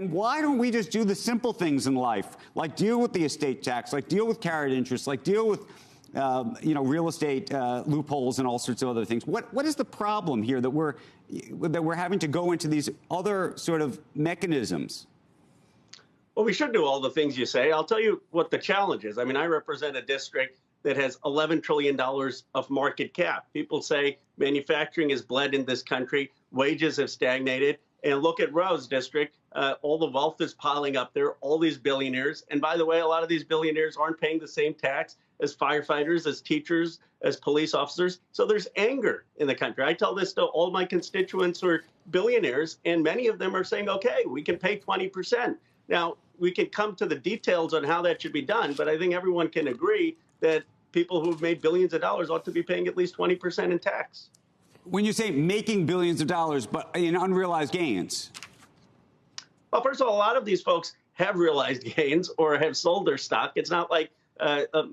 And why don't we just do the simple things in life, like deal with the estate tax, like deal with carried interest, like deal with real estate loopholes and all sorts of other things? What is the problem here that we're having to go into these other sort of mechanisms? Well, we should do all the things you say. I'll tell you what the challenge is. I mean, I represent a district that has $11 trillion of market cap. People say manufacturing is bled in this country. Wages have stagnated. And look at Roe's district. All the wealth is piling up there, all these billionaires. And by the way, a lot of these billionaires aren't paying the same tax as firefighters, as teachers, as police officers. So there's anger in the country. I tell this to all my constituents who are billionaires, and many of them are saying, okay, we can pay 20%. Now, we can come to the details on how that should be done, but I think everyone can agree that people who've made billions of dollars ought to be paying at least 20% in tax. When you say making billions of dollars, but in unrealized gains? Well, first of all, a lot of these folks have realized gains or have sold their stock. It's not like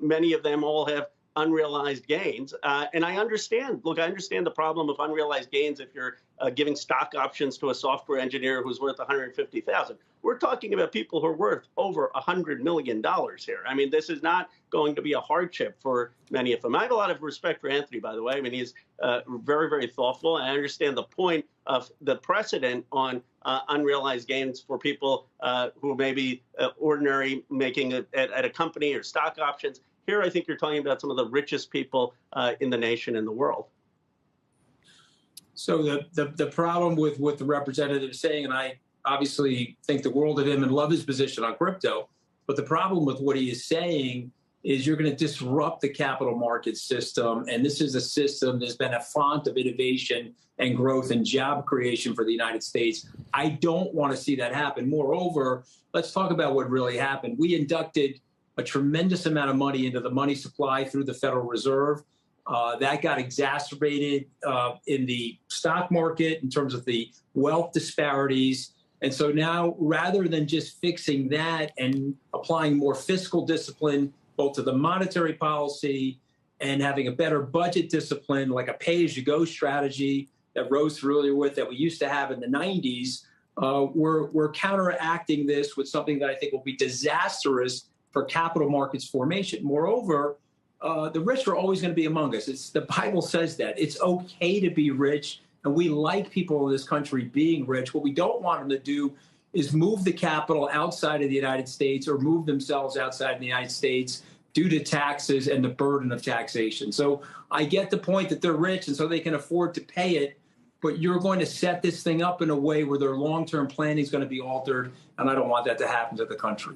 many of them all have unrealized gains. And I understand, look, I understand the problem of unrealized gains if you're giving stock options to a software engineer who's worth $150,000. We're talking about people who are worth over $100 million here. I mean, this is not going to be a hardship for many of them. I have a lot of respect for Anthony, by the way. I mean, he's very, very thoughtful. And I understand the point of the precedent on unrealized gains for people who may be ordinary making at a company or stock options. Here, I think you're talking about some of the richest people in the nation and the world. So the problem with what the representative is saying, and I obviously think the world of him and love his position on crypto, but the problem with what he is saying is you're going to disrupt the capital market system. And this is a system that's been a font of innovation and growth and job creation for the United States. I don't want to see that happen. Moreover, let's talk about what really happened. We inducted a tremendous amount of money into the money supply through the Federal Reserve. That got exacerbated in the stock market in terms of the wealth disparities. And so now, rather than just fixing that and applying more fiscal discipline, both to the monetary policy and having a better budget discipline, like a pay-as-you-go strategy that Roe's familiar with that we used to have in the 90s, we're counteracting this with something that I think will be disastrous for capital markets formation. Moreover, the rich are always going to be among us. The Bible says that. It's okay to be rich, and we like people in this country being rich. What we don't want them to do is move the capital outside of the United States or move themselves outside of the United States due to taxes and the burden of taxation. So I get the point that they're rich and so they can afford to pay it, but you're going to set this thing up in a way where their long-term planning is going to be altered, and I don't want that to happen to the country.